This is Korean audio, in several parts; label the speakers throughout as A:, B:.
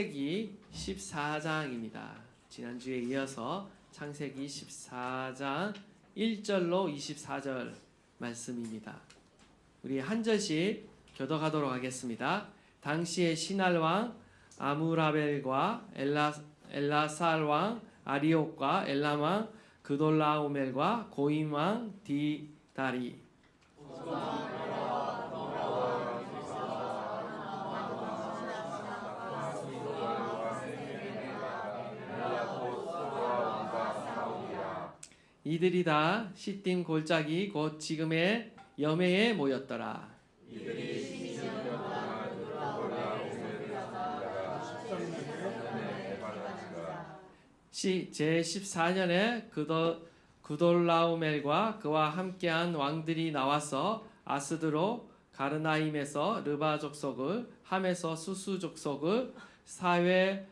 A: 창세기 14장입니다. 지난주에 이어서 창세기 14장 1절로 24절 말씀입니다. 우리 한 절씩 교독하도록 하겠습니다. 당시에 시날 왕 아무라벨과 엘라살 왕 아리옥과 엘람 왕 그돌라오멜과 고임 왕 디다리 이들이 다 시딤 골짜기 곧 지금의 여매에 모였더라. 제14년에 그돌라오멜과 그와 함께한 왕들이 나와서 아스드로 가르나임에서 르바 족속을, 함에서 수수 족속을, 사회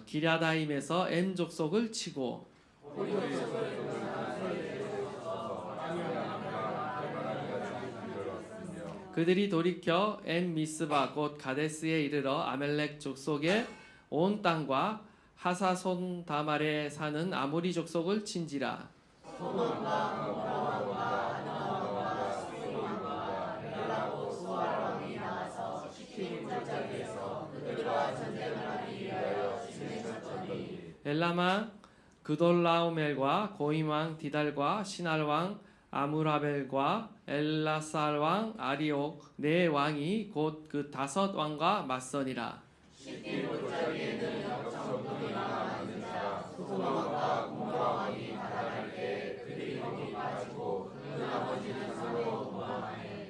A: 기랴다임에서 엠 족속을 치고 그들이 돌이켜 엠 미스바 곧 가데스에 이르러 아멜렉 족속의 온 땅과 하사손 다말에 사는 아모리 족속을 친지라. 엘라마 그돌라오멜과 고임왕 디달과 시날왕 아무라벨과 엘라살 왕 아리옥 네 왕이 곧 그 5 왕과 맞서니라.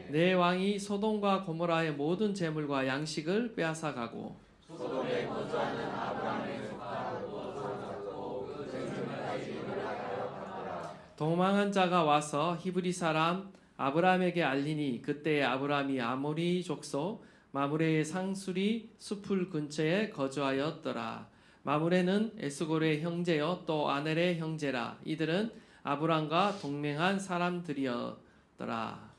A: 네 왕이 소돔과 고모라의 모든 재물과 양식을 빼앗아 가고 도망한 자가 와서 히브리 사람 아브람에게 알리니 그때 아브람이 아모리 족속 마므레의 상수리 수풀 근처에 거주하였더라. 마므레는 에스골의 형제여 또 아넬의 형제라. 이들은 아브람과 동맹한 사람들이었더라.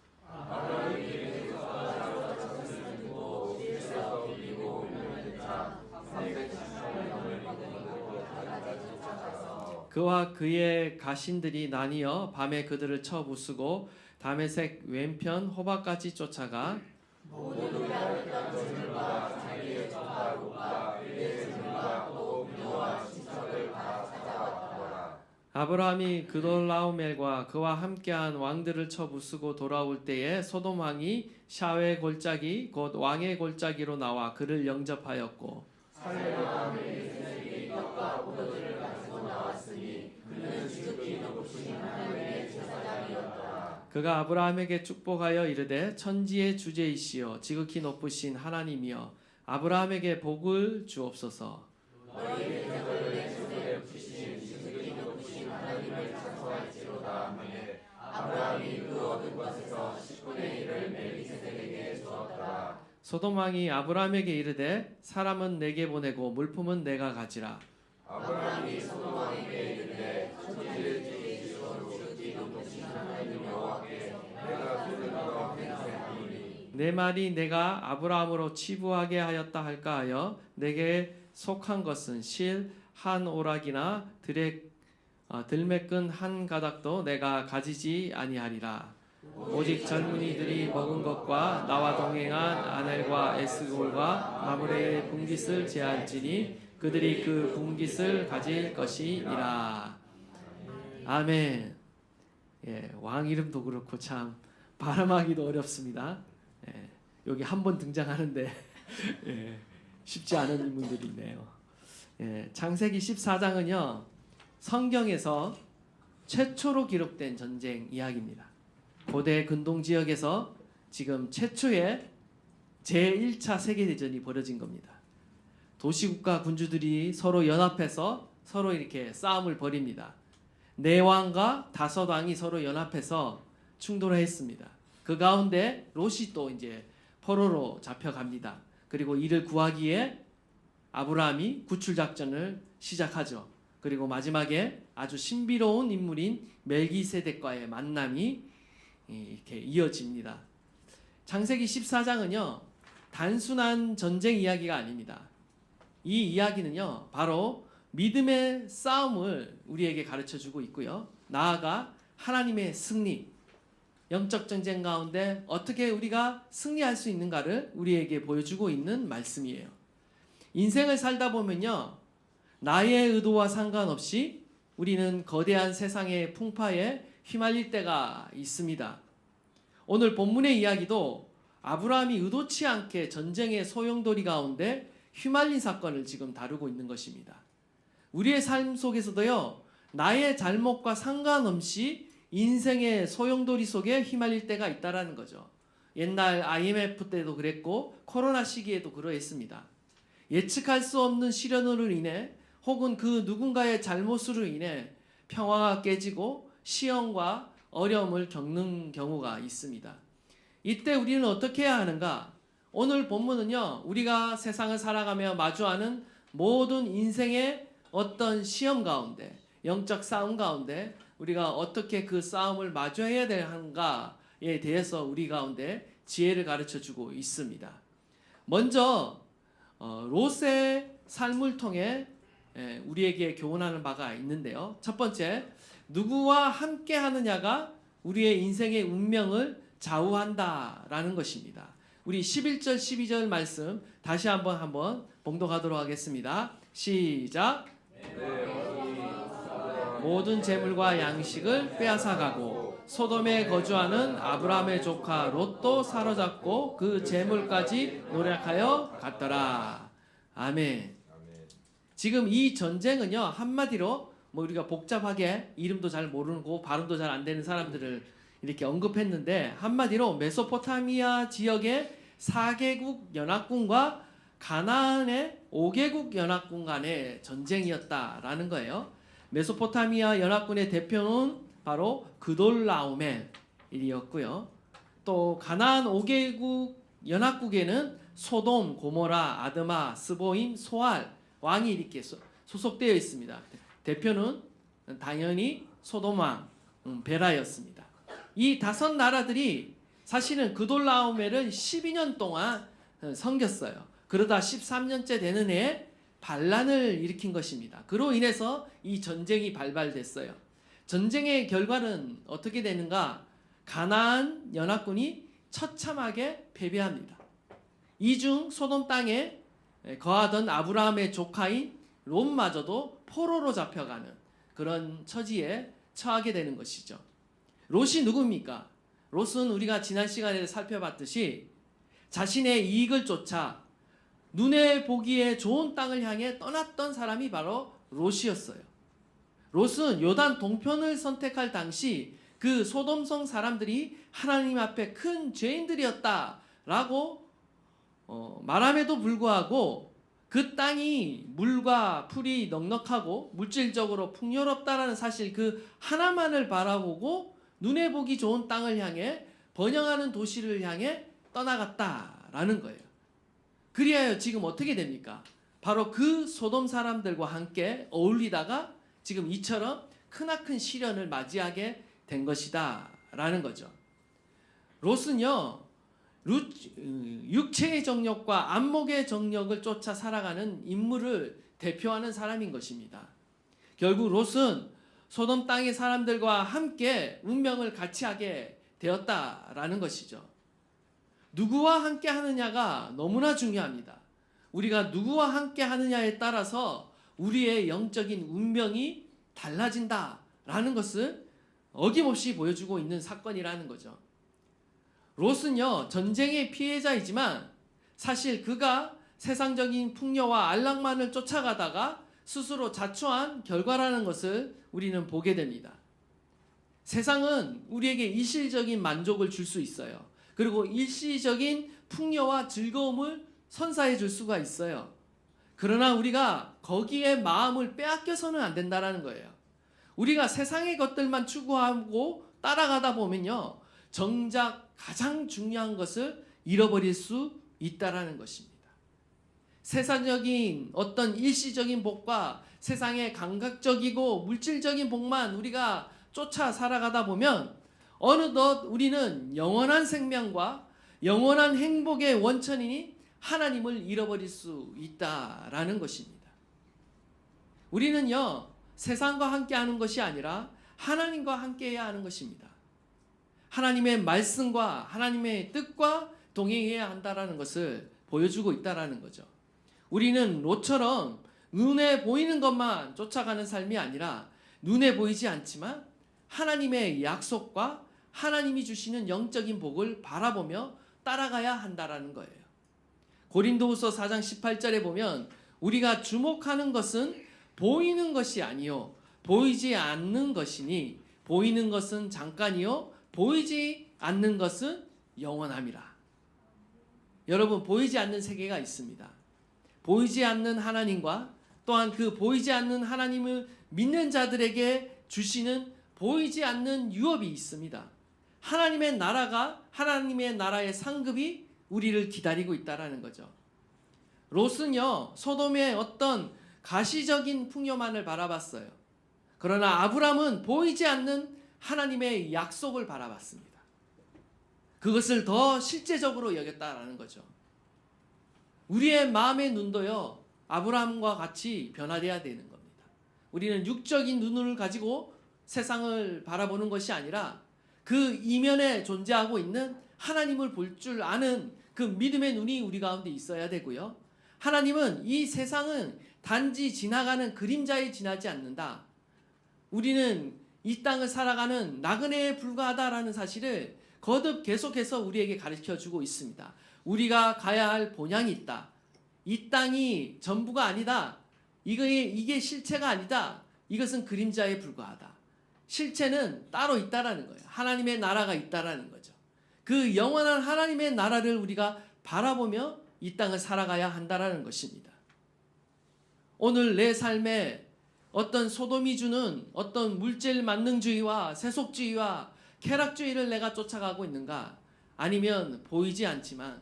A: 그와 그의 가신들이 나뉘어 밤에 그들을 쳐 부수고 다메섹 왼편 호박까지 쫓아가 아브라함이 그돌라오멜과 그와 함께한 왕들을 쳐 부수고 돌아올 때에 소돔 왕이 샤웨 골짜기 곧 왕의 골짜기로 나와 그를 영접하였고 그가 아브라함에게 축복하여 이르되 천지의 주제이시여 지극히 높으신 하나님이여 아브라함에게 복을 주옵소서. 소돔 왕이 아브라함에게 이르되 사람은 내게 보내고 물품은 내가 가지라. 아브라함이 소돔 왕에게 이르되 천지의 주제이시여 지극히 높으신 하나님 여호와께 내가 그들과 맹세하노니 내 말이 내가 아브라함으로 치부하게 하였다 할까 하여 내게 속한 것은 실 한 오락이나 들매끈 한 가닥도 내가 가지지 아니하리라. 오직 젊은이들이 먹은 것과 나와 동행한 아넬과 에스골과 마므레의 분깃을 제할지니 그들이 그 분깃을 가질 것이니라. 아멘. 예, 왕 이름도 그렇고 참 발음하기도 어렵습니다. 예, 여기 한 번 등장하는데 예, 쉽지 않은 인물들이 있네요. 예, 창세기 14장은요 성경에서 최초로 기록된 전쟁 이야기입니다. 고대 근동 지역에서 지금 최초의 제1차 세계대전이 벌어진 겁니다. 도시국가 군주들이 서로 연합해서 서로 이렇게 싸움을 벌입니다. 4왕과 5왕이 서로 연합해서 충돌을 했습니다. 그 가운데 롯이 또 이제 포로로 잡혀갑니다. 그리고 이를 구하기에 아브라함이 구출작전을 시작하죠. 그리고 마지막에 아주 신비로운 인물인 멜기세덱과의 만남이 이렇게 이어집니다. 창세기 14장은요 단순한 전쟁 이야기가 아닙니다. 이 이야기는요, 바로 믿음의 싸움을 우리에게 가르쳐 주고 있고요. 나아가 하나님의 승리, 영적 전쟁 가운데 어떻게 우리가 승리할 수 있는가를 우리에게 보여주고 있는 말씀이에요. 인생을 살다 보면요, 나의 의도와 상관없이 우리는 거대한 세상의 풍파에 휘말릴 때가 있습니다. 오늘 본문의 이야기도 아브라함이 의도치 않게 전쟁의 소용돌이 가운데 휘말린 사건을 지금 다루고 있는 것입니다. 우리의 삶 속에서도요, 나의 잘못과 상관없이 인생의 소용돌이 속에 휘말릴 때가 있다라는 거죠. 옛날 IMF 때도 그랬고 코로나 시기에도 그러했습니다. 예측할 수 없는 시련으로 인해 혹은 그 누군가의 잘못으로 인해 평화가 깨지고 시험과 어려움을 겪는 경우가 있습니다. 이때 우리는 어떻게 해야 하는가? 오늘 본문은요, 우리가 세상을 살아가며 마주하는 모든 인생의 어떤 시험 가운데, 영적 싸움 가운데 우리가 어떻게 그 싸움을 마주해야 되는가에 대해서 우리 가운데 지혜를 가르쳐 주고 있습니다. 먼저 롯의 삶을 통해 우리에게 교훈하는 바가 있는데요. 첫 번째, 누구와 함께 하느냐가 우리의 인생의 운명을 좌우한다라는 것입니다. 우리 11절 12절 말씀 다시 한번 봉독하도록 하겠습니다. 시작. 모든 재물과 양식을 빼앗아가고 소돔에 거주하는 아브라함의 조카 롯도 사로잡고 그 재물까지 노력하여 갔더라. 아멘. 지금 이 전쟁은요, 한마디로 우리가 복잡하게 이름도 잘 모르고 발음도 잘 안 되는 사람들을 이렇게 언급했는데, 한마디로 메소포타미아 지역의 4개국 연합군과 가나안의 5개국 연합군 간의 전쟁이었다라는 거예요. 메소포타미아 연합군의 대표는 바로 그돌라오멜이었고요. 또 가나안 5개국 연합국에는 소돔, 고모라, 아드마, 스보임, 소알 왕이 이렇게 소속되어 있습니다. 대표는 당연히 소돔 왕 베라였습니다. 이 5 나라들이 사실은 그돌라오멜을 12년 동안 섬겼어요. 그러다 13년째 되는 해에 반란을 일으킨 것입니다. 그로 인해서 이 전쟁이 발발됐어요. 전쟁의 결과는 어떻게 되는가? 가나안 연합군이 처참하게 패배합니다. 이중 소돔 땅에 거하던 아브라함의 조카인 롯마저도 포로로 잡혀가는 그런 처지에 처하게 되는 것이죠. 롯이 누굽니까? 롯은 우리가 지난 시간에 살펴봤듯이 자신의 이익을 쫓아 눈에 보기에 좋은 땅을 향해 떠났던 사람이 바로 롯이었어요. 롯은 요단 동편을 선택할 당시 그 소돔성 사람들이 하나님 앞에 큰 죄인들이었다라고 말함에도 불구하고 그 땅이 물과 풀이 넉넉하고 물질적으로 풍요롭다라는 사실 그 하나만을 바라보고 눈에 보기 좋은 땅을 향해 번영하는 도시를 향해 떠나갔다라는 거예요. 그리하여 지금 어떻게 됩니까? 바로 그 소돔 사람들과 함께 어울리다가 지금 이처럼 크나큰 시련을 맞이하게 된 것이다 라는 거죠. 롯은요, 육체의 정욕과 안목의 정욕을 쫓아 살아가는 인물을 대표하는 사람인 것입니다. 결국 롯은 소돔 땅의 사람들과 함께 운명을 같이 하게 되었다라는 것이죠. 누구와 함께 하느냐가 너무나 중요합니다. 우리가 누구와 함께 하느냐에 따라서 우리의 영적인 운명이 달라진다라는 것을 어김없이 보여주고 있는 사건이라는 거죠. 롯은요, 전쟁의 피해자이지만 사실 그가 세상적인 풍요와 안락만을 쫓아가다가 스스로 자초한 결과라는 것을 우리는 보게 됩니다. 세상은 우리에게 일시적인 만족을 줄 수 있어요. 그리고 일시적인 풍요와 즐거움을 선사해 줄 수가 있어요. 그러나 우리가 거기에 마음을 빼앗겨서는 안 된다는 거예요. 우리가 세상의 것들만 추구하고 따라가다 보면요, 정작 가장 중요한 것을 잃어버릴 수 있다는 것입니다. 세상적인 어떤 일시적인 복과 세상의 감각적이고 물질적인 복만 우리가 쫓아 살아가다 보면 어느덧 우리는 영원한 생명과 영원한 행복의 원천이니 하나님을 잃어버릴 수 있다라는 것입니다. 우리는요, 세상과 함께 하는 것이 아니라 하나님과 함께 해야 하는 것입니다. 하나님의 말씀과 하나님의 뜻과 동행해야 한다라는 것을 보여주고 있다라는 거죠. 우리는 롯처럼 눈에 보이는 것만 쫓아가는 삶이 아니라 눈에 보이지 않지만 하나님의 약속과 하나님이 주시는 영적인 복을 바라보며 따라가야 한다라는 거예요. 고린도후서 4장 18절에 보면 우리가 주목하는 것은 보이는 것이 아니요 보이지 않는 것이니 보이는 것은 잠깐이요 보이지 않는 것은 영원함이라. 여러분, 보이지 않는 세계가 있습니다. 보이지 않는 하나님과 또한 그 보이지 않는 하나님을 믿는 자들에게 주시는 보이지 않는 유업이 있습니다. 하나님의 나라가, 하나님의 나라의 상급이 우리를 기다리고 있다라는 거죠. 롯은요, 소돔의 어떤 가시적인 풍요만을 바라봤어요. 그러나 아브람은 보이지 않는 하나님의 약속을 바라봤습니다. 그것을 더 실제적으로 여겼다라는 거죠. 우리의 마음의 눈도요, 아브라함과 같이 변화되어야 되는 겁니다. 우리는 육적인 눈을 가지고 세상을 바라보는 것이 아니라 그 이면에 존재하고 있는 하나님을 볼 줄 아는 그 믿음의 눈이 우리 가운데 있어야 되고요. 하나님은 이 세상은 단지 지나가는 그림자에 지나지 않는다. 우리는 이 땅을 살아가는 나그네에 불과하다라는 사실을 거듭 계속해서 우리에게 가르쳐주고 있습니다. 우리가 가야 할 본향이 있다. 이 땅이 전부가 아니다. 이게 실체가 아니다. 이것은 그림자에 불과하다. 실체는 따로 있다라는 거예요. 하나님의 나라가 있다라는 거죠. 그 영원한 하나님의 나라를 우리가 바라보며 이 땅을 살아가야 한다라는 것입니다. 오늘 내 삶에 어떤 소돔이 주는 어떤 물질 만능주의와 세속주의와 쾌락주의를 내가 쫓아가고 있는가? 아니면 보이지 않지만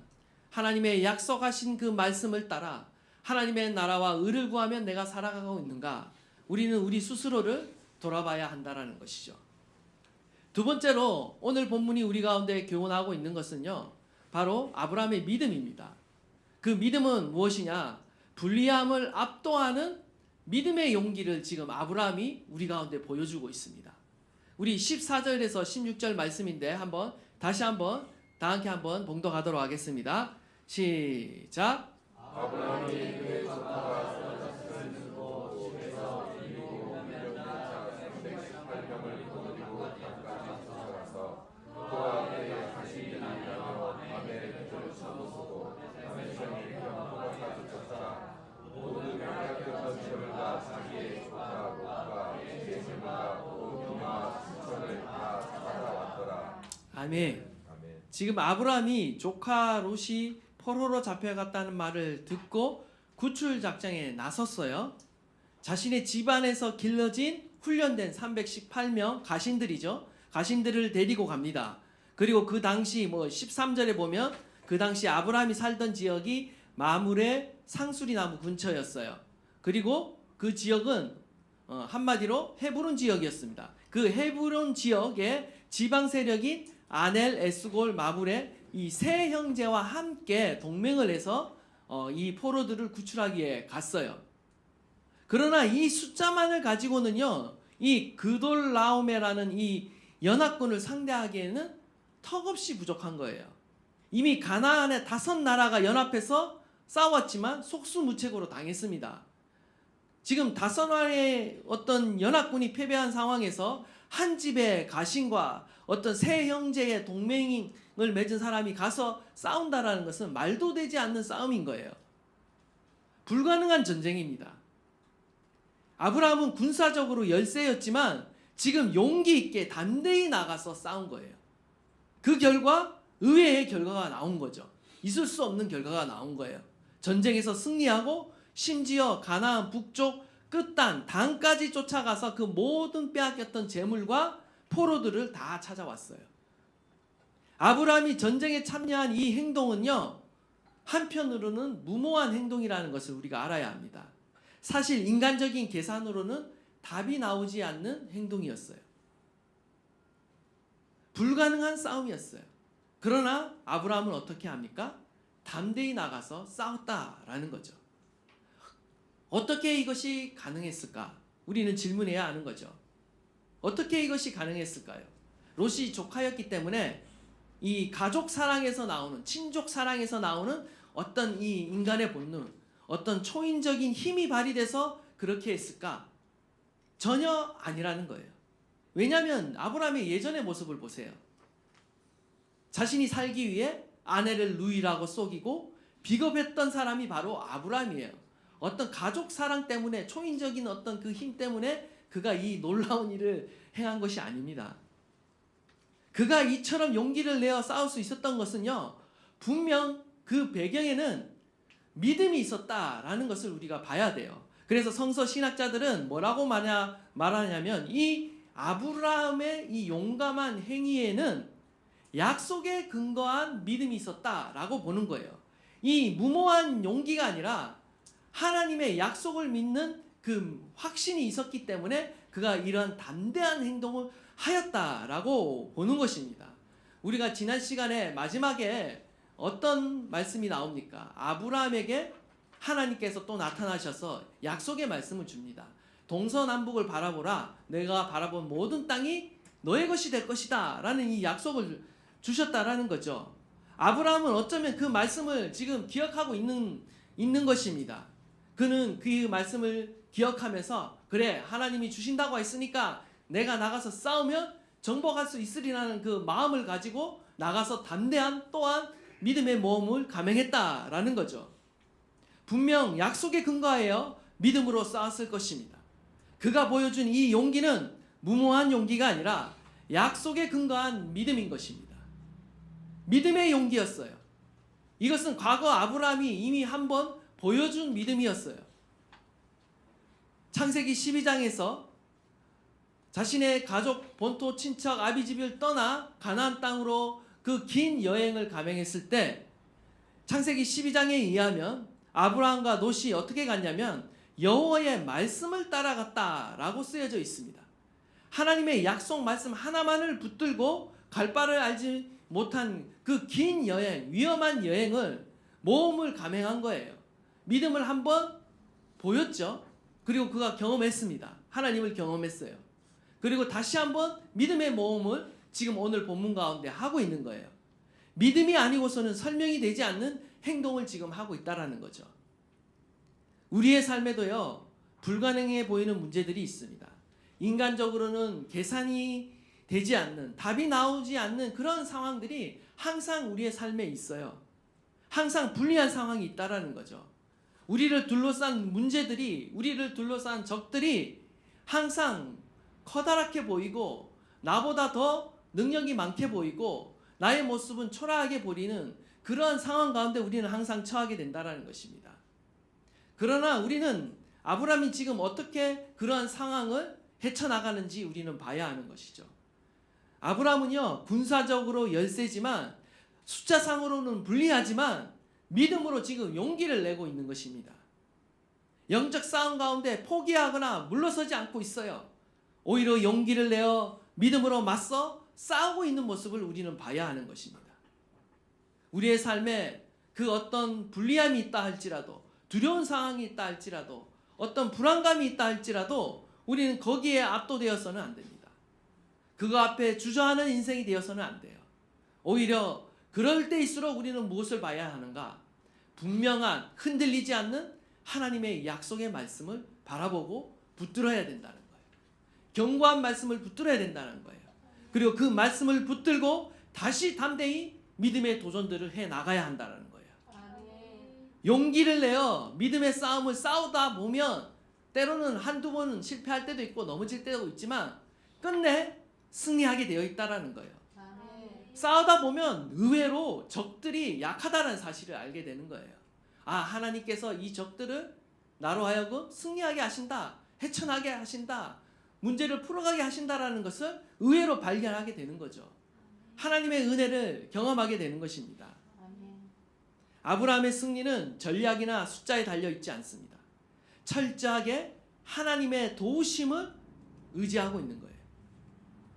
A: 하나님의 약속하신 그 말씀을 따라 하나님의 나라와 의를 구하며 내가 살아가고 있는가? 우리는 우리 스스로를 돌아봐야 한다라는 것이죠. 두 번째로 오늘 본문이 우리 가운데 교훈하고 있는 것은요, 바로 아브라함의 믿음입니다. 그 믿음은 무엇이냐? 불리함을 압도하는 믿음의 용기를 지금 아브라함이 우리 가운데 보여주고 있습니다. 우리 14절에서 16절 말씀인데 다시 한번 다 함께 한번 봉독하도록 하겠습니다. 시작.
B: 아브라함이 그의 조카가 쓰러졌을 고 집에서 이루고 명령자 318명을 거느리고 땅까지 쫓아가서 그와 그의 가신이 나며 밤에 그들을 쳐부수고 밤에 저녁에 병거가 쫓았다. 모든 빼앗겼던 재물과 자기의 조카 롯과 집의 재물과 오기와 수천을 다 받아왔더라.
A: 아멘. 지금 아브라함이 조카 롯이 포로로 잡혀갔다는 말을 듣고 구출 작전에 나섰어요. 자신의 집안에서 길러진 훈련된 318명 가신들이죠. 가신들을 데리고 갑니다. 그리고 그 당시 13절에 보면 그 당시 아브라함이 살던 지역이 마므레 상수리 나무 근처였어요. 그리고 그 지역은 한마디로 헤브론 지역이었습니다. 그 헤브론 지역의 지방 세력인 아넬, 에스골, 마므레 이 세 형제와 함께 동맹을 해서 이 포로들을 구출하기 위해 갔어요. 그러나 이 숫자만을 가지고는요, 이 그돌라오메라는 이 연합군을 상대하기에는 턱없이 부족한 거예요. 이미 가나안의 5나라가 연합해서 싸웠지만 속수무책으로 당했습니다. 지금 5나라의 어떤 연합군이 패배한 상황에서 한 집의 가신과 어떤 세 형제의 동맹을 맺은 사람이 가서 싸운다라는 것은 말도 되지 않는 싸움인 거예요. 불가능한 전쟁입니다. 아브라함은 군사적으로 열세였지만 지금 용기 있게 담대히 나가서 싸운 거예요. 그 결과 의외의 결과가 나온 거죠. 있을 수 없는 결과가 나온 거예요. 전쟁에서 승리하고 심지어 가나안 북쪽 끝단 단까지 쫓아가서 그 모든 빼앗겼던 재물과 포로들을 다 찾아왔어요. 아브라함이 전쟁에 참여한 이 행동은요, 한편으로는 무모한 행동이라는 것을 우리가 알아야 합니다. 사실 인간적인 계산으로는 답이 나오지 않는 행동이었어요. 불가능한 싸움이었어요. 그러나 아브라함은 어떻게 합니까? 담대히 나가서 싸웠다라는 거죠. 어떻게 이것이 가능했을까? 우리는 질문해야 하는 거죠. 어떻게 이것이 가능했을까요? 롯이 조카였기 때문에 이 가족 사랑에서 나오는, 친족 사랑에서 나오는 어떤 이 인간의 본능, 어떤 초인적인 힘이 발휘돼서 그렇게 했을까? 전혀 아니라는 거예요. 왜냐하면 아브라함의 예전의 모습을 보세요. 자신이 살기 위해 아내를 누이라고 속이고 비겁했던 사람이 바로 아브라함이에요. 어떤 가족 사랑 때문에, 초인적인 어떤 그 힘 때문에 그가 이 놀라운 일을 행한 것이 아닙니다. 그가 이처럼 용기를 내어 싸울 수 있었던 것은요, 분명 그 배경에는 믿음이 있었다라는 것을 우리가 봐야 돼요. 그래서 성서 신학자들은 뭐라고 말하냐면 이 아브라함의 이 용감한 행위에는 약속에 근거한 믿음이 있었다라고 보는 거예요. 이 무모한 용기가 아니라 하나님의 약속을 믿는 그 확신이 있었기 때문에 그가 이런 담대한 행동을 하였다라고 보는 것입니다. 우리가 지난 시간에 마지막에 어떤 말씀이 나옵니까? 아브라함에게 하나님께서 또 나타나셔서 약속의 말씀을 줍니다. 동서남북을 바라보라. 내가 바라본 모든 땅이 너의 것이 될 것이다 라는 이 약속을 주셨다라는 거죠. 아브라함은 어쩌면 그 말씀을 지금 기억하고 있는 것입니다. 그는 그 말씀을 기억하면서 그래, 하나님이 주신다고 했으니까 내가 나가서 싸우면 정복할 수 있으리라는 그 마음을 가지고 나가서 담대한 또한 믿음의 모험을 감행했다라는 거죠. 분명 약속에 근거하여 믿음으로 싸웠을 것입니다. 그가 보여준 이 용기는 무모한 용기가 아니라 약속에 근거한 믿음인 것입니다. 믿음의 용기였어요. 이것은 과거 아브라함이 이미 한번 보여준 믿음이었어요. 창세기 12장에서 자신의 가족, 본토, 친척, 아비집을 떠나 가나안 땅으로 그 긴 여행을 감행했을 때 창세기 12장에 의하면 아브라함과 롯이 어떻게 갔냐면 여호와의 말씀을 따라갔다라고 쓰여져 있습니다. 하나님의 약속 말씀 하나만을 붙들고 갈 바를 알지 못한 그 긴 여행, 위험한 여행을 모험을 감행한 거예요. 믿음을 한번 보였죠. 그리고 그가 경험했습니다. 하나님을 경험했어요. 그리고 다시 한번 믿음의 모험을 지금 오늘 본문 가운데 하고 있는 거예요. 믿음이 아니고서는 설명이 되지 않는 행동을 지금 하고 있다라는 거죠. 우리의 삶에도요, 불가능해 보이는 문제들이 있습니다. 인간적으로는 계산이 되지 않는, 답이 나오지 않는 그런 상황들이 항상 우리의 삶에 있어요. 항상 불리한 상황이 있다라는 거죠. 우리를 둘러싼 문제들이, 우리를 둘러싼 적들이 항상 커다랗게 보이고 나보다 더 능력이 많게 보이고 나의 모습은 초라하게 보이는 그러한 상황 가운데 우리는 항상 처하게 된다는 것입니다. 그러나 우리는 아브라함이 지금 어떻게 그러한 상황을 헤쳐나가는지 우리는 봐야 하는 것이죠. 아브라함은요, 군사적으로 열세지만 숫자상으로는 불리하지만 믿음으로 지금 용기를 내고 있는 것입니다. 영적 싸움 가운데 포기하거나 물러서지 않고 있어요. 오히려 용기를 내어 믿음으로 맞서 싸우고 있는 모습을 우리는 봐야 하는 것입니다. 우리의 삶에 그 어떤 불리함이 있다 할지라도, 두려운 상황이 있다 할지라도, 어떤 불안감이 있다 할지라도 우리는 거기에 압도되어서는 안 됩니다. 그거 앞에 주저하는 인생이 되어서는 안 돼요. 오히려 그럴 때일수록 우리는 무엇을 봐야 하는가? 분명한, 흔들리지 않는 하나님의 약속의 말씀을 바라보고 붙들어야 된다는 거예요. 견고한 말씀을 붙들어야 된다는 거예요. 그리고 그 말씀을 붙들고 다시 담대히 믿음의 도전들을 해 나가야 한다는 거예요. 용기를 내어 믿음의 싸움을 싸우다 보면 때로는 한두 번은 실패할 때도 있고 넘어질 때도 있지만 끝내 승리하게 되어 있다는 거예요. 싸우다 보면 의외로 적들이 약하다는 사실을 알게 되는 거예요. 아, 하나님께서 이 적들을 나로 하여금 승리하게 하신다, 헤쳐나게 하신다, 문제를 풀어가게 하신다라는 것을 의외로 발견하게 되는 거죠. 하나님의 은혜를 경험하게 되는 것입니다. 아브라함의 승리는 전략이나 숫자에 달려있지 않습니다. 철저하게 하나님의 도우심을 의지하고 있는 거예요.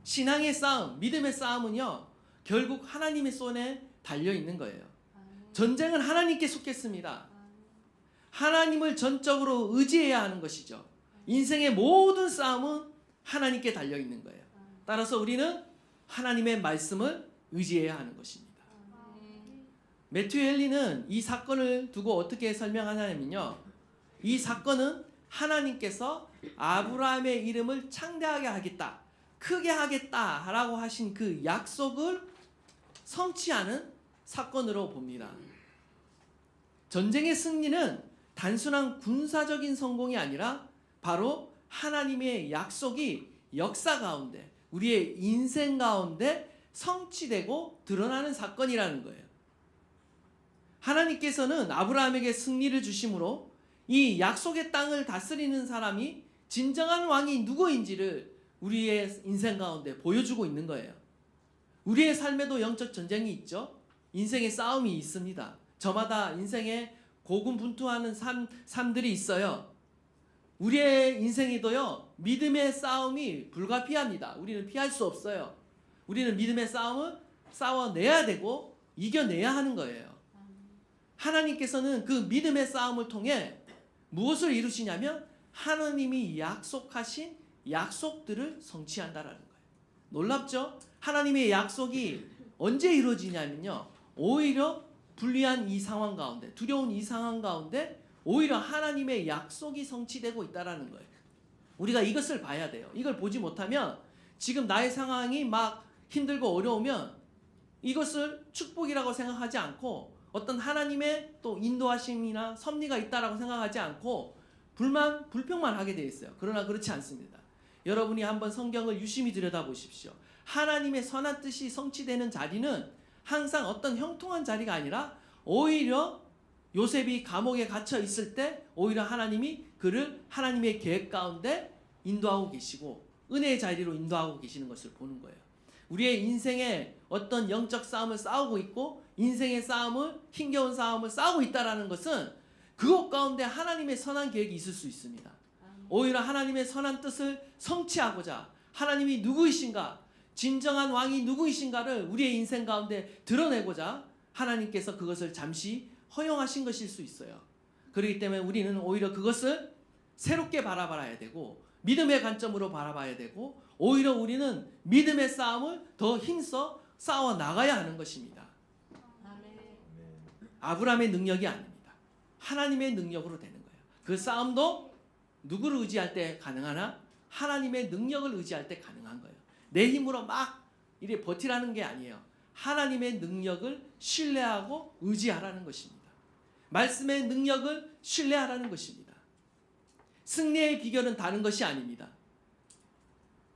A: 신앙의 싸움, 믿음의 싸움은요, 결국 하나님의 손에 달려있는 거예요. 전쟁은 하나님께 속했습니다. 하나님을 전적으로 의지해야 하는 것이죠. 인생의 모든 싸움은 하나님께 달려 있는 거예요. 따라서 우리는 하나님의 말씀을 의지해야 하는 것입니다. 매튜 헨리는 이 사건을 두고 어떻게 설명하냐면요. 이 사건은 하나님께서 아브라함의 이름을 창대하게 하겠다, 크게 하겠다라고 하신 그 약속을 성취하는 사건으로 봅니다. 전쟁의 승리는 단순한 군사적인 성공이 아니라 바로 하나님의 약속이 역사 가운데, 우리의 인생 가운데 성취되고 드러나는 사건이라는 거예요. 하나님께서는 아브라함에게 승리를 주심으로 이 약속의 땅을 다스리는 사람이 진정한 왕이 누구인지를 우리의 인생 가운데 보여주고 있는 거예요. 우리의 삶에도 영적 전쟁이 있죠. 인생의 싸움이 있습니다. 저마다 인생에 고군분투하는 삶들이 있어요. 우리의 인생에도요, 믿음의 싸움이 불가피합니다. 우리는 피할 수 없어요. 우리는 믿음의 싸움을 싸워내야 되고 이겨내야 하는 거예요. 하나님께서는 그 믿음의 싸움을 통해 무엇을 이루시냐면 하나님이 약속하신 약속들을 성취한다라는 거예요. 놀랍죠? 하나님의 약속이 언제 이루어지냐면요, 오히려 불리한 이 상황 가운데, 두려운 이 상황 가운데 오히려 하나님의 약속이 성취되고 있다라는 거예요. 우리가 이것을 봐야 돼요. 이걸 보지 못하면 지금 나의 상황이 막 힘들고 어려우면 이것을 축복이라고 생각하지 않고 어떤 하나님의 또 인도하심이나 섭리가 있다라고 생각하지 않고 불평만 하게 되어 있어요. 그러나 그렇지 않습니다. 여러분이 한번 성경을 유심히 들여다보십시오. 하나님의 선한 뜻이 성취되는 자리는 항상 어떤 형통한 자리가 아니라 오히려 요셉이 감옥에 갇혀 있을 때 오히려 하나님이 그를 하나님의 계획 가운데 인도하고 계시고 은혜의 자리로 인도하고 계시는 것을 보는 거예요. 우리의 인생에 어떤 영적 싸움을 싸우고 있고 인생의 싸움을, 힘겨운 싸움을 싸우고 있다는 것은 그것 가운데 하나님의 선한 계획이 있을 수 있습니다. 오히려 하나님의 선한 뜻을 성취하고자 하나님이 누구이신가, 진정한 왕이 누구이신가를 우리의 인생 가운데 드러내고자 하나님께서 그것을 잠시 허용하신 것일 수 있어요. 그렇기 때문에 우리는 오히려 그것을 새롭게 바라봐야 되고 믿음의 관점으로 바라봐야 되고 오히려 우리는 믿음의 싸움을 더 힘써 싸워 나가야 하는 것입니다. 아브라함의 능력이 아닙니다. 하나님의 능력으로 되는 거예요. 그 싸움도 누구를 의지할 때 가능하나? 하나님의 능력을 의지할 때 가능한 거예요. 내 힘으로 막 이래 버티라는 게 아니에요. 하나님의 능력을 신뢰하고 의지하라는 것입니다. 말씀의 능력을 신뢰하라는 것입니다. 승리의 비결은 다른 것이 아닙니다.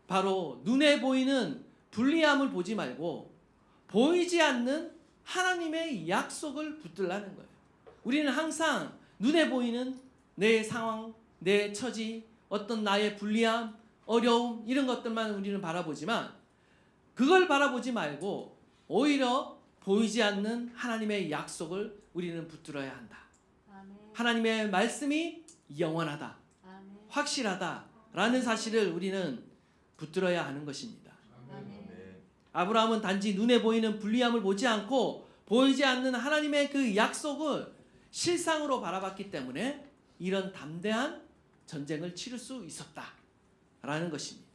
A: 바로 눈에 보이는 불리함을 보지 말고 보이지 않는 하나님의 약속을 붙들라는 거예요. 우리는 항상 눈에 보이는 내 상황, 내 처지, 어떤 나의 불리함, 어려움 이런 것들만 우리는 바라보지만 그걸 바라보지 말고 오히려 보이지 않는 하나님의 약속을 우리는 붙들어야 한다. 하나님의 말씀이 영원하다, 확실하다라는 사실을 우리는 붙들어야 하는 것입니다. 아브라함은 단지 눈에 보이는 불리함을 보지 않고 보이지 않는 하나님의 그 약속을 실상으로 바라봤기 때문에 이런 담대한 전쟁을 치를 수 있었다라는 것입니다.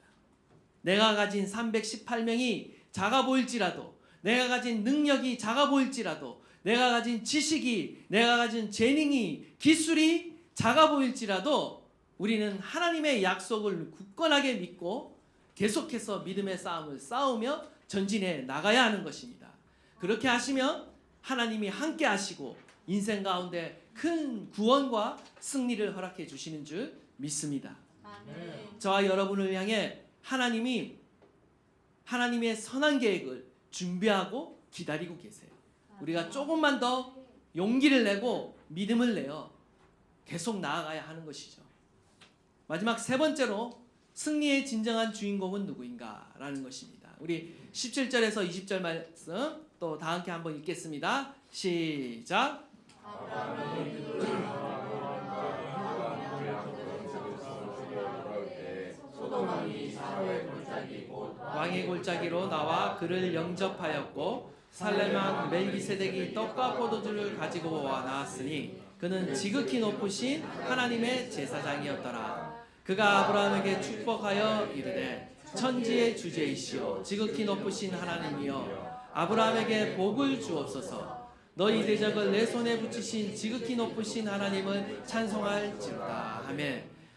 A: 내가 가진 318명이 작아 보일지라도, 내가 가진 능력이 작아 보일지라도, 내가 가진 지식이, 내가 가진 재능이, 기술이 작아 보일지라도 우리는 하나님의 약속을 굳건하게 믿고 계속해서 믿음의 싸움을 싸우며 전진해 나가야 하는 것입니다. 그렇게 하시면 하나님이 함께 하시고 인생 가운데 큰 구원과 승리를 허락해 주시는 줄 믿습니다. 저와 여러분을 향해 하나님이 하나님의 선한 계획을 준비하고 기다리고 계세요. 우리가 조금만 더 용기를 내고 믿음을 내어 계속 나아가야 하는 것이죠. 마지막 세 번째로 승리의 진정한 주인공은 누구인가 라는 것입니다. 우리 17절에서 20절 말씀 또 다 함께 한번 읽겠습니다. 시작. 왕의 골짜기로 나와 그를 영접하였고 살렘왕 멜기세덱이 떡과 포도주를 가지고 와 나왔으니 그는 지극히 높으신 하나님의 제사장이었더라. 그가 아브라함에게 축복하여 이르되 천지의 주제이시오 지극히 높으신 하나님이여 아브라함에게 복을 주옵소서. 너희 대적을 내 손에 붙이신 지극히 높으신 하나님을 찬송할지로다 하며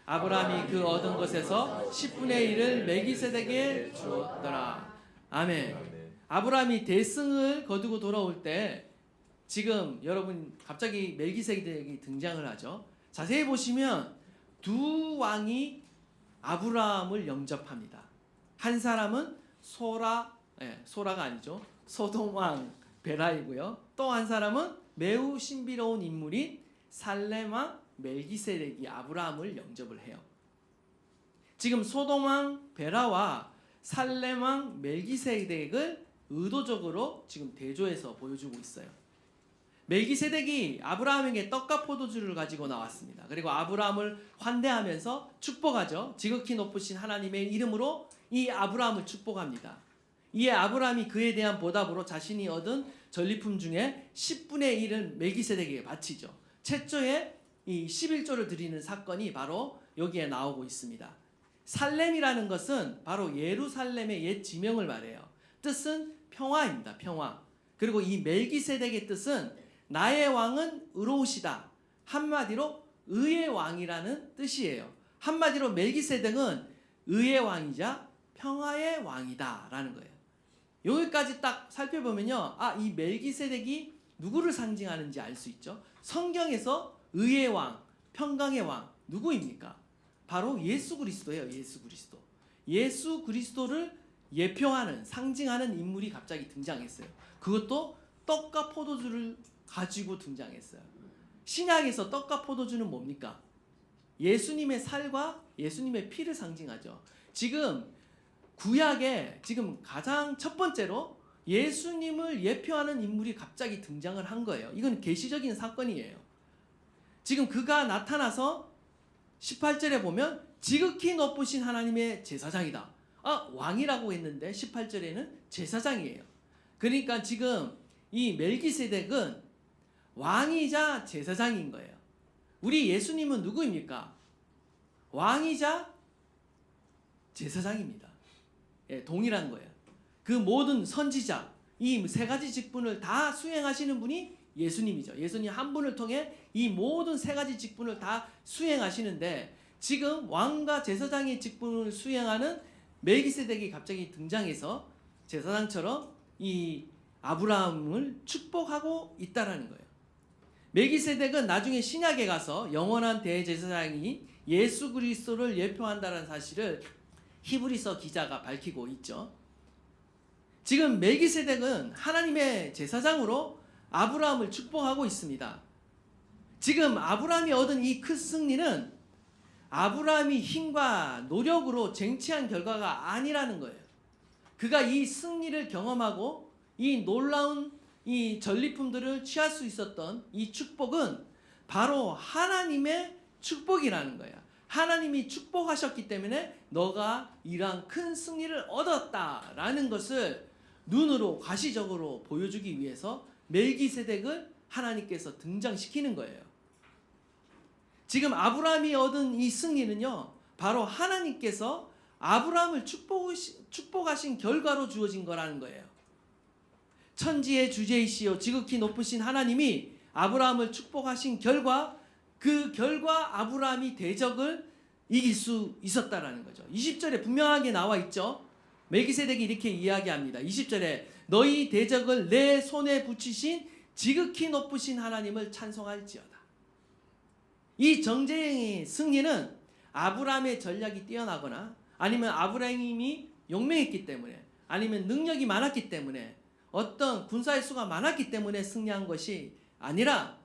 A: 아브라함이 그 얻은 것에서 10분의 1을 멜기세덱에게 주었더라. 아멘. 아브라함이 대승을 거두고 돌아올 때 지금 여러분 갑자기 멜기세덱이 등장을 하죠. 자세히 보시면 두 왕이 아브라함을 영접합니다. 한 사람은 소라가 아니죠. 소돔 왕 베라이고요. 또 한 사람은 매우 신비로운 인물인 살렘 왕 멜기세덱이 아브라함을 영접을 해요. 지금 소돔 왕 베라와 살렘 왕 멜기세덱을 의도적으로 지금 대조해서 보여주고 있어요. 멜기세덱이 아브라함에게 떡과 포도주를 가지고 나왔습니다. 그리고 아브라함을 환대하면서 축복하죠. 지극히 높으신 하나님의 이름으로 이 아브라함을 축복합니다. 이에 아브라함이 그에 대한 보답으로 자신이 얻은 전리품 중에 10분의 1을 멜기세덱에게 바치죠. 최초에 이 11조를 드리는 사건이 바로 여기에 나오고 있습니다. 살렘이라는 것은 바로 예루살렘의 옛 지명을 말해요. 뜻은 평화입니다. 평화. 그리고 이 멜기세덱의 뜻은 나의 왕은 의로우시다. 한마디로 의의 왕이라는 뜻이에요. 한마디로 멜기세덱은 의의 왕이자 평화의 왕이다 라는 거예요. 여기까지 딱 살펴보면요, 이 멜기세덱이 누구를 상징하는지 알 수 있죠. 성경에서 의의 왕, 평강의 왕 누구입니까? 바로 예수 그리스도예요. 예수 그리스도. 예수 그리스도를 예표하는, 상징하는 인물이 갑자기 등장했어요. 그것도 떡과 포도주를 가지고 등장했어요. 신약에서 떡과 포도주는 뭡니까? 예수님의 살과 예수님의 피를 상징하죠. 지금 구약에 지금 가장 첫 번째로 예수님을 예표하는 인물이 갑자기 등장을 한 거예요. 이건 계시적인 사건이에요. 지금 그가 나타나서 18절에 보면 지극히 높으신 하나님의 제사장이다. 왕이라고 했는데 18절에는 제사장이에요. 그러니까 지금 이 멜기세덱은 왕이자 제사장인 거예요. 우리 예수님은 누구입니까? 왕이자 제사장입니다. 동일한 거예요. 그 모든 선지자, 이 세 가지 직분을 다 수행하시는 분이 예수님이죠. 예수님 한 분을 통해 이 모든 세 가지 직분을 다 수행하시는데 지금 왕과 제사장의 직분을 수행하는 멜기세덱이 갑자기 등장해서 제사장처럼 이 아브라함을 축복하고 있다라는 거예요. 멜기세덱은 나중에 신약에 가서 영원한 대제사장이 예수 그리스도를 예표한다는 사실을 히브리서 기자가 밝히고 있죠. 지금 멜기세덱은 하나님의 제사장으로 아브라함을 축복하고 있습니다. 지금 아브라함이 얻은 이 큰 승리는 아브라함이 힘과 노력으로 쟁취한 결과가 아니라는 거예요. 그가 이 승리를 경험하고 이 놀라운 이 전리품들을 취할 수 있었던 이 축복은 바로 하나님의 축복이라는 거예요. 하나님이 축복하셨기 때문에 너가 이러한 큰 승리를 얻었다라는 것을 눈으로 가시적으로 보여주기 위해서 멜기세덱을 하나님께서 등장시키는 거예요. 지금 아브라함이 얻은 이 승리는요, 바로 하나님께서 아브라함을 축복하신 결과로 주어진 거라는 거예요. 천지의 주제이시여 지극히 높으신 하나님이 아브라함을 축복하신 결과, 그 결과 아브라함이 대적을 이길 수 있었다라는 거죠. 20절에 분명하게 나와 있죠. 멜기세덱이 이렇게 이야기합니다. 20절에 너희 대적을 내 손에 붙이신 지극히 높으신 하나님을 찬송할지어다. 이 정쟁의 승리는 아브라함의 전략이 뛰어나거나 아니면 아브라함이 용맹했기 때문에 아니면 능력이 많았기 때문에 어떤 군사의 수가 많았기 때문에 승리한 것이 아니라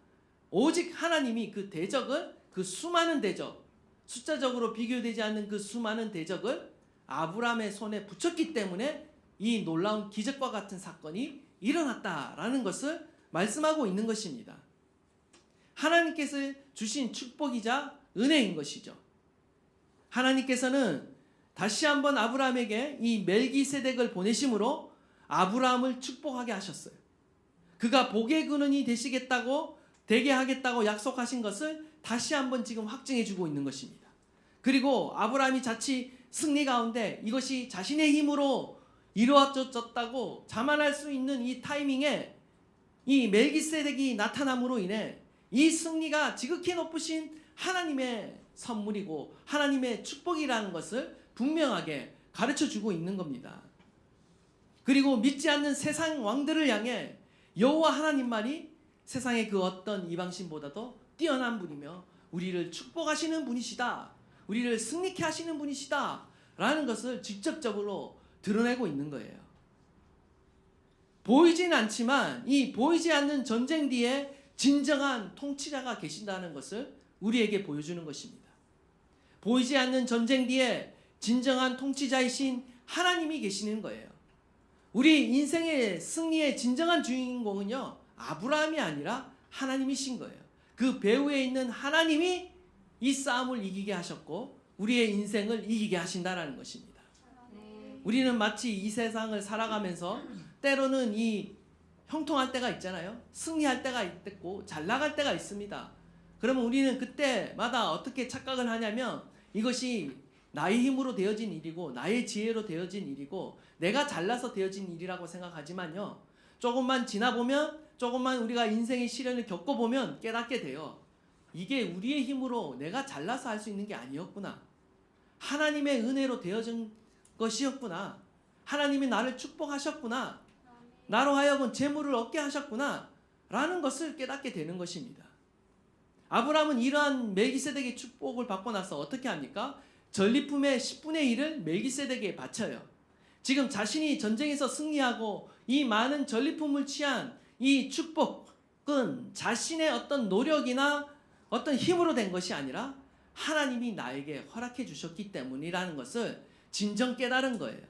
A: 오직 하나님이 그 대적을, 그 수많은 대적, 숫자적으로 비교되지 않는 그 수많은 대적을 아브라함의 손에 붙였기 때문에 이 놀라운 기적과 같은 사건이 일어났다라는 것을 말씀하고 있는 것입니다. 하나님께서 주신 축복이자 은혜인 것이죠. 하나님께서는 다시 한번 아브라함에게 이 멜기세덱을 보내심으로 아브라함을 축복하게 하셨어요. 그가 복의 근원이 되게 하겠다고 약속하신 것을 다시 한번 지금 확증해 주고 있는 것입니다. 그리고 아브라함이 자칫 승리 가운데 이것이 자신의 힘으로 이루어졌다고 자만할 수 있는 이 타이밍에 이 멜기세덱이 나타남으로 인해 이 승리가 지극히 높으신 하나님의 선물이고 하나님의 축복이라는 것을 분명하게 가르쳐 주고 있는 겁니다. 그리고 믿지 않는 세상 왕들을 향해 여호와 하나님만이 세상의 그 어떤 이방신보다도 뛰어난 분이며 우리를 축복하시는 분이시다, 우리를 승리케 하시는 분이시다 라는 것을 직접적으로 드러내고 있는 거예요. 보이진 않지만 이 보이지 않는 전쟁 뒤에 진정한 통치자가 계신다는 것을 우리에게 보여주는 것입니다. 보이지 않는 전쟁 뒤에 진정한 통치자이신 하나님이 계시는 거예요. 우리 인생의 승리의 진정한 주인공은요, 아브라함이 아니라 하나님이신 거예요. 그 배후에 있는 하나님이 이 싸움을 이기게 하셨고 우리의 인생을 이기게 하신다라는 것입니다. 우리는 마치 이 세상을 살아가면서 때로는 이 형통할 때가 있잖아요. 승리할 때가 있고 잘 나갈 때가 있습니다. 그러면 우리는 그때마다 어떻게 착각을 하냐면 이것이 나의 힘으로 되어진 일이고 나의 지혜로 되어진 일이고 내가 잘나서 되어진 일이라고 생각하지만요, 조금만 지나보면, 조금만 우리가 인생의 시련을 겪어보면 깨닫게 돼요. 이게 우리의 힘으로 내가 잘나서 할 수 있는 게 아니었구나. 하나님의 은혜로 되어진 것이었구나. 하나님이 나를 축복하셨구나. 나로 하여금 재물을 얻게 하셨구나 라는 것을 깨닫게 되는 것입니다. 아브라함은 이러한 멜기세덱의 축복을 받고 나서 어떻게 합니까? 전리품의 10분의 1을 멜기세덱에게 바쳐요. 지금 자신이 전쟁에서 승리하고 이 많은 전리품을 취한 이 축복은 자신의 어떤 노력이나 어떤 힘으로 된 것이 아니라 하나님이 나에게 허락해 주셨기 때문이라는 것을 진정 깨달은 거예요.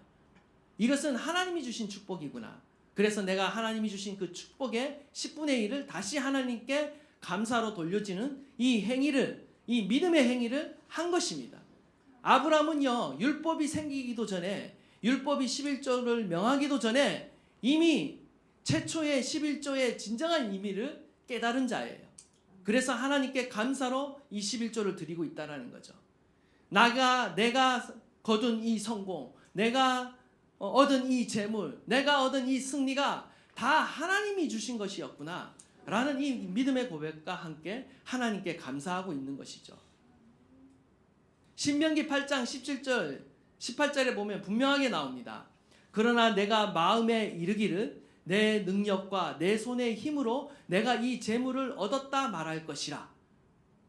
A: 이것은 하나님이 주신 축복이구나. 그래서 내가 하나님이 주신 그 축복의 10분의 1을 다시 하나님께 감사로 돌려지는 이 행위를, 이 믿음의 행위를 한 것입니다. 아브라함은요, 율법이 생기기도 전에, 율법이 11조를 명하기도 전에 이미 최초의 11조의 진정한 의미를 깨달은 자예요. 그래서 하나님께 감사로 이 11조를 드리고 있다는 거죠. 내가 거둔 이 성공, 내가 얻은 이 재물, 내가 얻은 이 승리가 다 하나님이 주신 것이었구나 라는 이 믿음의 고백과 함께 하나님께 감사하고 있는 것이죠. 신명기 8장 17절 18절에 보면 분명하게 나옵니다. 그러나 내가 마음에 이르기를 내 능력과 내 손의 힘으로 내가 이 재물을 얻었다 말할 것이라.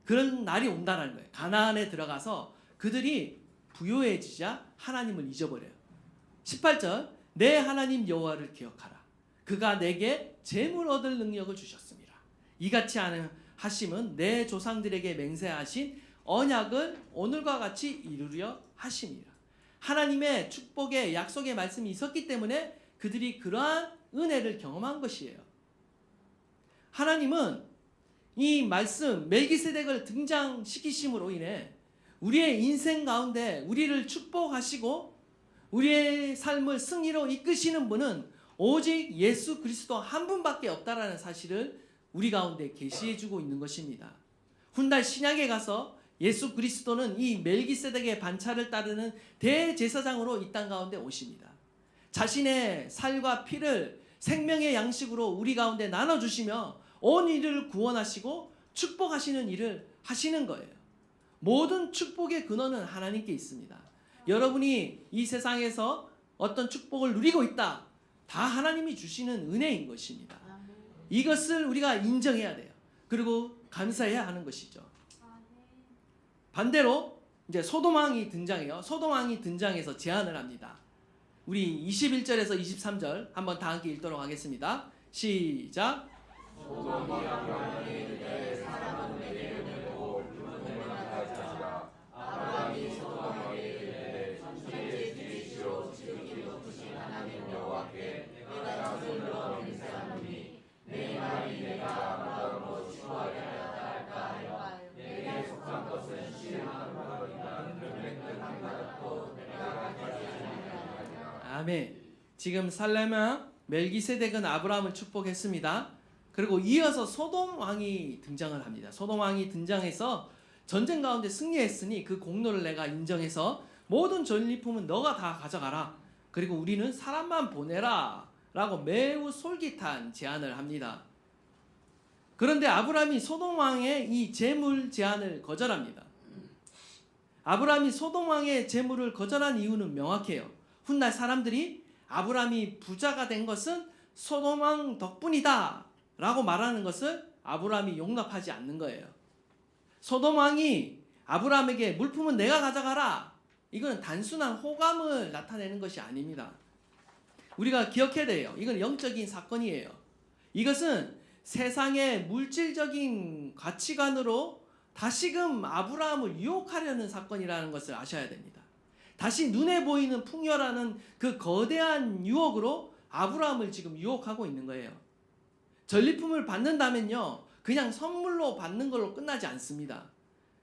A: 그런 날이 온다는 거예요. 가나안에 들어가서 그들이 부요해지자 하나님을 잊어버려요. 18절 내 하나님 여호와를 기억하라. 그가 내게 재물 얻을 능력을 주셨습니다. 이같이 하심은 내 조상들에게 맹세하신 언약을 오늘과 같이 이루려 하심이라. 하나님의 축복의 약속의 말씀이 있었기 때문에 그들이 그러한 은혜를 경험한 것이에요. 하나님은 이 말씀 멜기세덱을 등장시키심으로 인해 우리의 인생 가운데 우리를 축복하시고 우리의 삶을 승리로 이끄시는 분은 오직 예수 그리스도 한 분밖에 없다라는 사실을 우리 가운데 계시해 주고 있는 것입니다. 훗날 신약에 가서 예수 그리스도는 이 멜기세덱의 반차를 따르는 대제사장으로 이 땅 가운데 오십니다. 자신의 살과 피를 생명의 양식으로 우리 가운데 나눠주시며 온 이를 구원하시고 축복하시는 일을 하시는 거예요. 모든 축복의 근원은 하나님께 있습니다. 여러분이 이 세상에서 어떤 축복을 누리고 있다, 다 하나님이 주시는 은혜인 것입니다. 이것을 우리가 인정해야 돼요. 그리고 감사해야 하는 것이죠. 반대로 이제 소돔왕이 등장해요. 소돔왕이 등장해서 제안을 합니다. 우리 21절에서 23절 한번 다 함께 읽도록 하겠습니다. 시작.
B: 소돔이 아브라함이 이르되 사람은 내게 은혜로 유품을 가지라. 아브라함이 소돔에게 이르되 천지의 주이시오 지극히 높으신 하나님 여호와께 내가 손으로 맹세하노니 내 말이 내가 아브라함으로 치부하게 하였다 할까 하여 내게 속한 것은 시행하는 바로니까 금액은 한 가닥도 내가 가지지 아니하리라.
A: 아멘. 지금 살레마 멜기세덱은 아브라함을 축복했습니다. 그리고 이어서 소돔 왕이 등장을 합니다. 소돔 왕이 등장해서 전쟁 가운데 승리했으니 그 공로를 내가 인정해서 모든 전리품은 너가 다 가져가라. 그리고 우리는 사람만 보내라. 라고 매우 솔깃한 제안을 합니다. 그런데 아브라함이 소돔 왕의 이 재물 제안을 거절합니다. 아브라함이 소돔 왕의 재물을 거절한 이유는 명확해요. 훗날 사람들이 아브라함이 부자가 된 것은 소돔 왕 덕분이다 라고 말하는 것을 아브라함이 용납하지 않는 거예요. 소돔 왕이 아브라함에게 물품은 내가 가져가라, 이건 단순한 호감을 나타내는 것이 아닙니다. 우리가 기억해야 돼요. 이건 영적인 사건이에요. 이것은 세상의 물질적인 가치관으로 다시금 아브라함을 유혹하려는 사건이라는 것을 아셔야 됩니다. 다시 눈에 보이는 풍요라는 그 거대한 유혹으로 아브라함을 지금 유혹하고 있는 거예요. 전리품을 받는다면요, 그냥 선물로 받는 걸로 끝나지 않습니다.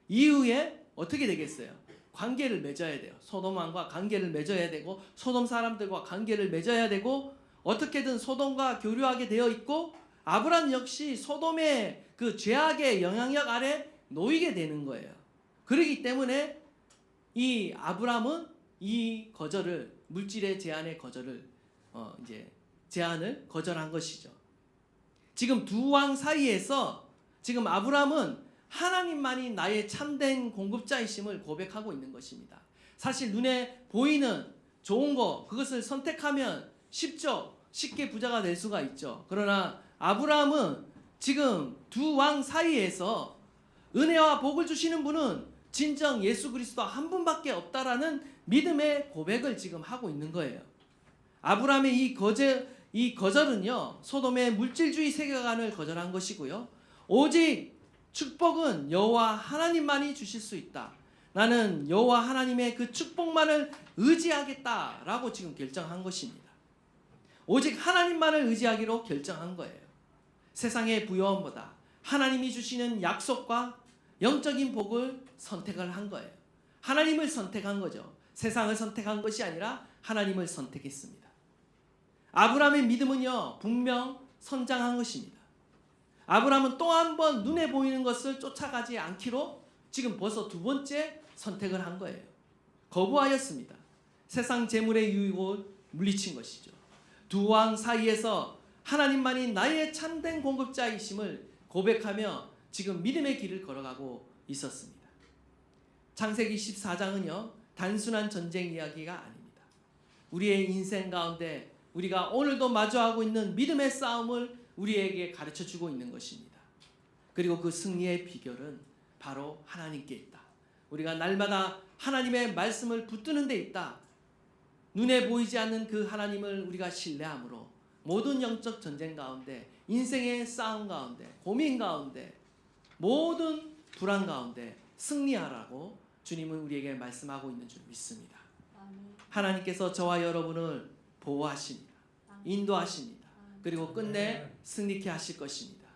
A: 이후에 어떻게 되겠어요? 관계를 맺어야 돼요. 소돔 왕과 관계를 맺어야 되고, 소돔 사람들과 관계를 맺어야 되고, 어떻게든 소돔과 교류하게 되어 있고, 아브라함 역시 소돔의 그 죄악의 영향력 아래 놓이게 되는 거예요. 그렇기 때문에 이 아브라함은 이 거절을, 물질의 제한의 거절을 제한을 거절한 것이죠. 지금 두 왕 사이에서 지금 아브라함은 하나님만이 나의 참된 공급자이심을 고백하고 있는 것입니다. 사실 눈에 보이는 좋은 거, 그것을 선택하면 쉽죠. 쉽게 부자가 될 수가 있죠. 그러나 아브라함은 지금 두 왕 사이에서 은혜와 복을 주시는 분은 진정 예수 그리스도 한 분밖에 없다라는 믿음의 고백을 지금 하고 있는 거예요. 아브라함의 이 거절은요, 소돔의 물질주의 세계관을 거절한 것이고요, 오직 축복은 여호와 하나님만이 주실 수 있다. 나는 여호와 하나님의 그 축복만을 의지하겠다라고 지금 결정한 것입니다. 오직 하나님만을 의지하기로 결정한 거예요. 세상의 부여함보다 하나님이 주시는 약속과 영적인 복을 선택을 한 거예요. 하나님을 선택한 거죠. 세상을 선택한 것이 아니라 하나님을 선택했습니다. 아브라함의 믿음은요, 분명 성장한 것입니다. 아브라함은 또 한 번 눈에 보이는 것을 쫓아가지 않기로 지금 벌써 두 번째 선택을 한 거예요. 거부하였습니다. 세상 재물의 유익을 물리친 것이죠. 두 왕 사이에서 하나님만이 나의 참된 공급자이심을 고백하며 지금 믿음의 길을 걸어가고 있었습니다. 창세기 14장은요, 단순한 전쟁 이야기가 아닙니다. 우리의 인생 가운데 우리가 오늘도 마주하고 있는 믿음의 싸움을 우리에게 가르쳐주고 있는 것입니다. 그리고 그 승리의 비결은 바로 하나님께 있다. 우리가 날마다 하나님의 말씀을 붙드는 데 있다. 눈에 보이지 않는 그 하나님을 우리가 신뢰함으로 모든 영적 전쟁 가운데, 인생의 싸움 가운데, 고민 가운데, 모든 불안 가운데 승리하라고 주님은 우리에게 말씀하고 있는 줄 믿습니다. 하나님께서 저와 여러분을 보호하십니다. 인도하십니다. 그리고 끝내 승리케 하실 것입니다.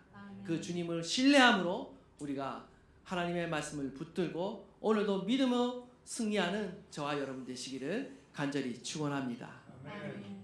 A: 그 주님을 신뢰함으로 우리가 하나님의 말씀을 붙들고 오늘도 믿음으로 승리하는 저와 여러분 되시기를 간절히 축원합니다.
C: 아멘.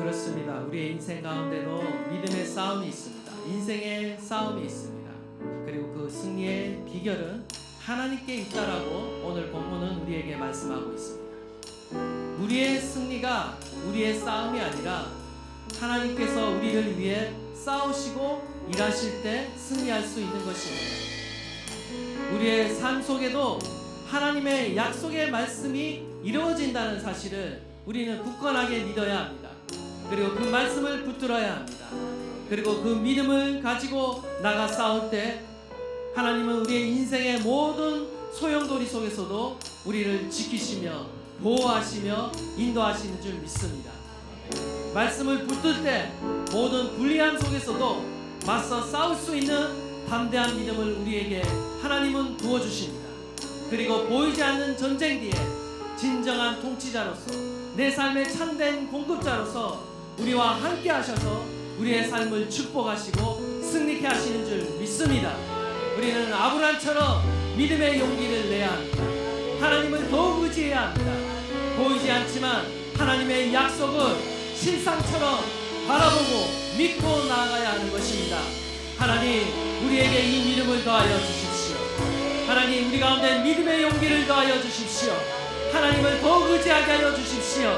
A: 그렇습니다. 우리의 인생 가운데도 믿음의 싸움이 있습니다. 인생의 싸움이 있습니다. 그리고 그 승리의 비결은 하나님께 있다라고 오늘 본문은 우리에게 말씀하고 있습니다. 우리의 승리가 우리의 싸움이 아니라 하나님께서 우리를 위해 싸우시고 일하실 때 승리할 수 있는 것입니다. 우리의 삶 속에도 하나님의 약속의 말씀이 이루어진다는 사실을 우리는 굳건하게 믿어야 합니다. 그리고 그 말씀을 붙들어야 합니다. 그리고 그 믿음을 가지고 나가 싸울 때 하나님은 우리의 인생의 모든 소용돌이 속에서도 우리를 지키시며 보호하시며 인도하시는 줄 믿습니다. 말씀을 붙들 때 모든 불리함 속에서도 맞서 싸울 수 있는 담대한 믿음을 우리에게 하나님은 부어주십니다. 그리고 보이지 않는 전쟁 뒤에 진정한 통치자로서 내 삶의 참된 공급자로서 우리와 함께 하셔서 우리의 삶을 축복하시고 승리케 하시는 줄 믿습니다. 우리는 아브라함처럼 믿음의 용기를 내야 합니다. 하나님을 더욱 의지해야 합니다. 보이지 않지만 하나님의 약속을 실상처럼 바라보고 믿고 나아가야 하는 것입니다. 하나님, 우리에게 이 믿음을 더하여 주십시오. 하나님, 우리 가운데 믿음의 용기를 더하여 주십시오. 하나님을 더욱 의지하게 하여 주십시오.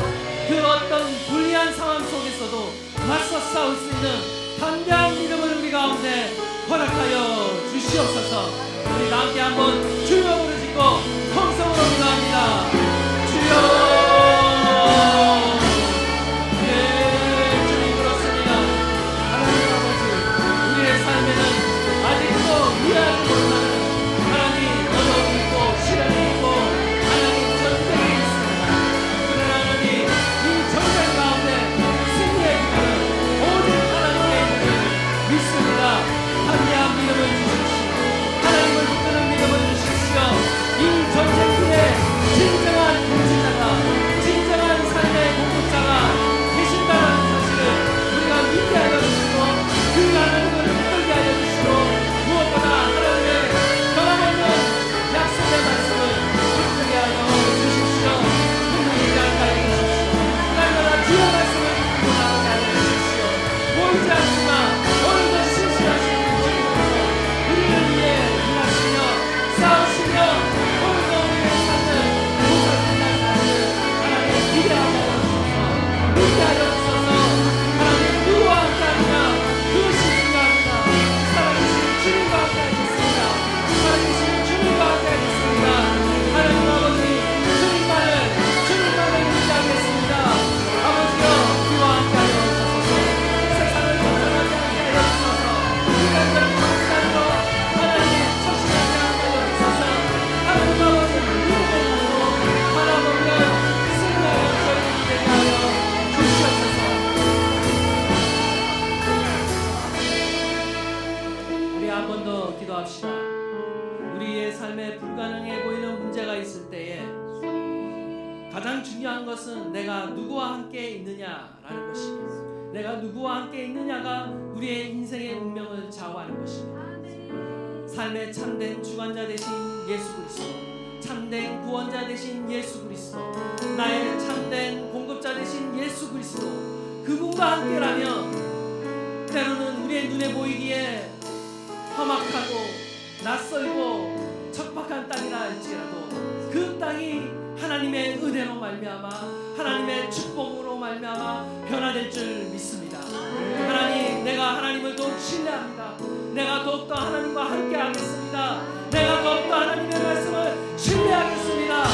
A: 그 어떤 불리한 상황 속에서도 맞서 싸울 수 있는 담대한 믿음을 우리 가운데 허락하여 주시옵소서. 우리 다 함께 한번 주여 부르짖고 통성으로 기도합니다. 주여. 가장 중요한 것은 내가 누구와 함께 있느냐라는 것입니다. 내가 누구와 함께 있느냐가 우리의 인생의 운명을 좌우하는 것입니다. 삶의 참된 주관자 되신 예수 그리스도, 참된 구원자 되신 예수 그리스도, 나의 참된 공급자 되신 예수 그리스도, 그분과 함께라면 때로는 우리의 눈에 보이기에 험악하고 낯설고 척박한 땅이라 할지라도 그 땅이 하나님의 은혜로 말미암아 하나님의 축복으로 말미암아 변화될 줄 믿습니다. 하나님, 내가 하나님을 더욱 신뢰합니다. 내가 더욱더 하나님과 함께 하겠습니다. 내가 더욱더 하나님의 말씀을 신뢰하겠습니다.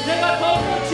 A: 내가 더욱더